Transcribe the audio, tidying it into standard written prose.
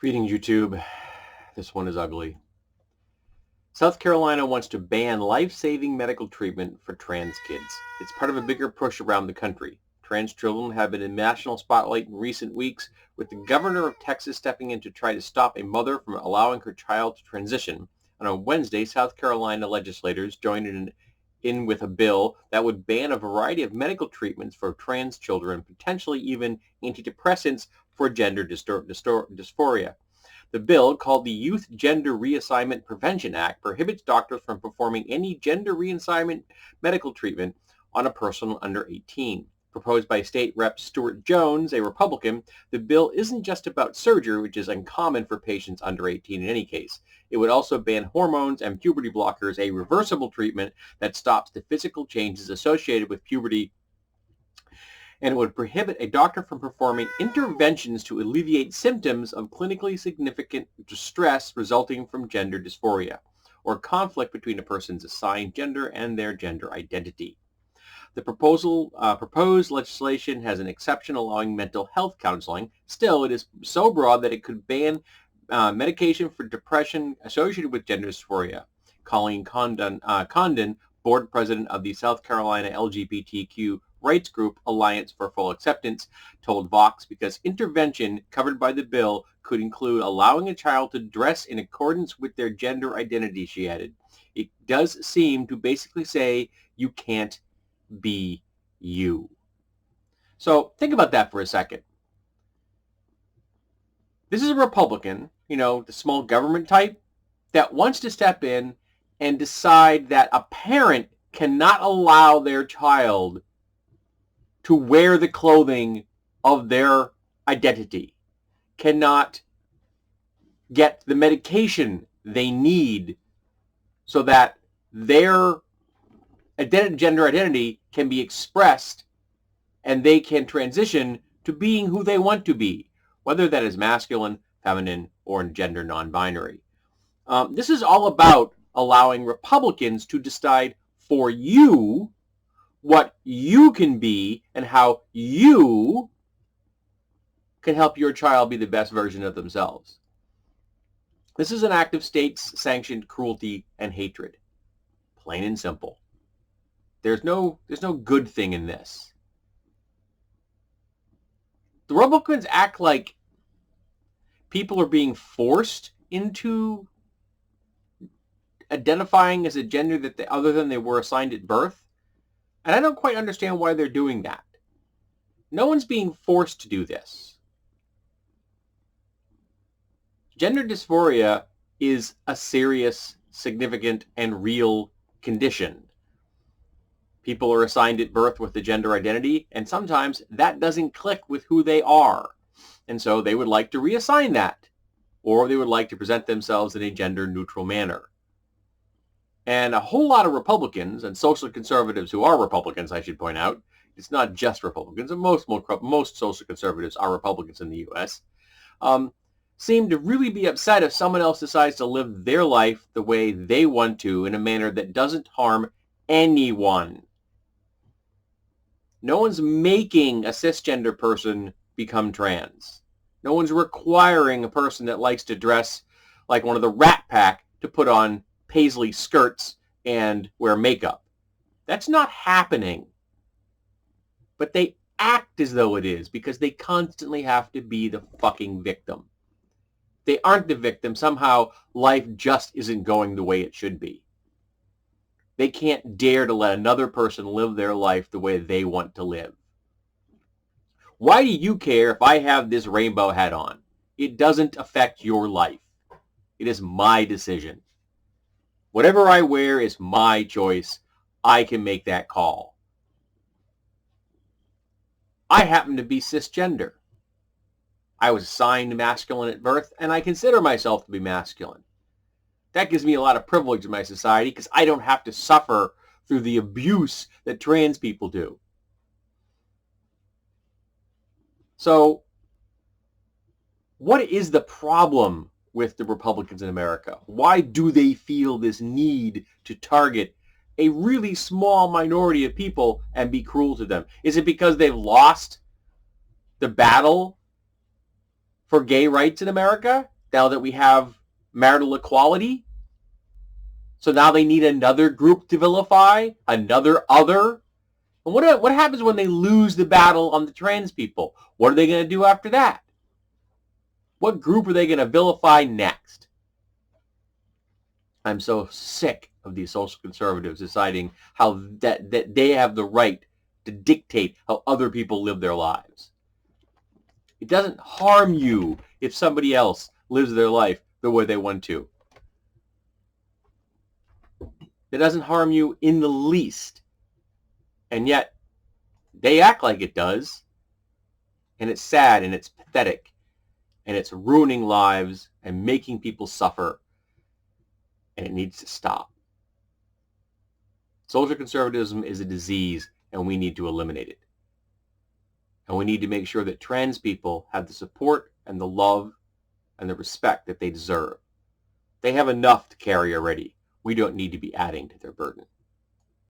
Greetings, YouTube. This one is ugly. South Carolina wants to ban life-saving medical treatment for trans kids. It's part of a bigger push around the country. Trans children have been in national spotlight in recent weeks, with the governor of Texas stepping in to try to stop a mother from allowing her child to transition. And on Wednesday, South Carolina legislators joined in with a bill that would ban a variety of medical treatments for trans children, potentially even antidepressants for gender dysphoria. The bill, called the Youth Gender Reassignment Prevention Act, prohibits doctors from performing any gender reassignment medical treatment on a person under 18. Proposed by State Rep. Stuart Jones, a Republican, the bill isn't just about surgery, which is uncommon for patients under 18 in any case. It would also ban hormones and puberty blockers, a reversible treatment that stops the physical changes associated with puberty, and it would prohibit a doctor from performing interventions to alleviate symptoms of clinically significant distress resulting from gender dysphoria or conflict between a person's assigned gender and their gender identity. The proposed legislation has an exception allowing mental health counseling. Still, it is so broad that it could ban medication for depression associated with gender dysphoria. Colleen Condon, board president of the South Carolina LGBTQ rights group Alliance for Full Acceptance, told Vox, because intervention covered by the bill could include allowing a child to dress in accordance with their gender identity, she added. It does seem to basically say you can't be you. So think about that for a second. This is a Republican, the small government type, that wants to step in and decide that a parent cannot allow their child to wear the clothing of their identity, cannot get the medication they need so that their gender identity can be expressed and they can transition to being who they want to be, whether that is masculine, feminine, or gender non-binary. This is all about allowing Republicans to decide for you what you can be and how you can help your child be the best version of themselves. This is an act of states-sanctioned cruelty and hatred. Plain and simple. There's no good thing in this. The Republicans act like people are being forced into identifying as a gender other than they were assigned at birth. And I don't quite understand why they're doing that. No one's being forced to do this. Gender dysphoria is a serious, significant, and real condition. People are assigned at birth with the gender identity, and sometimes that doesn't click with who they are. And so they would like to reassign that, or they would like to present themselves in a gender-neutral manner. And a whole lot of Republicans and social conservatives who are Republicans, I should point out, it's not just Republicans, and most social conservatives are Republicans in the U.S., seem to really be upset if someone else decides to live their life the way they want to in a manner that doesn't harm anyone. No one's making a cisgender person become trans. No one's requiring a person that likes to dress like one of the Rat Pack to put on paisley skirts and wear makeup. That's not happening. But they act as though it is because they constantly have to be the fucking victim. They aren't the victim. Somehow life just isn't going the way it should be. They can't dare to let another person live their life the way they want to live. Why do you care if I have this rainbow hat on? It doesn't affect your life. It is my decision. Whatever I wear is my choice. I can make that call. I happen to be cisgender. I was assigned masculine at birth, and I consider myself to be masculine. That gives me a lot of privilege in my society because I don't have to suffer through the abuse that trans people do. So, what is the problem with the Republicans in America? Why do they feel this need to target a really small minority of people and be cruel to them? Is it because they've lost the battle for gay rights in America? now that we have marital equality? So now they need another group to vilify, another other? And what happens when they lose the battle on the trans people? What are they going to do after that? What group are they going to vilify next? I'm so sick of these social conservatives deciding how that they have the right to dictate how other people live their lives. It doesn't harm you if somebody else lives their life the way they want to. It doesn't harm you in the least. And yet, they act like it does. And it's sad and it's pathetic. And it's ruining lives and making people suffer. And it needs to stop. Social conservatism is a disease, and we need to eliminate it. And we need to make sure that trans people have the support and the love and the respect that they deserve. They have enough to carry already. We don't need to be adding to their burden.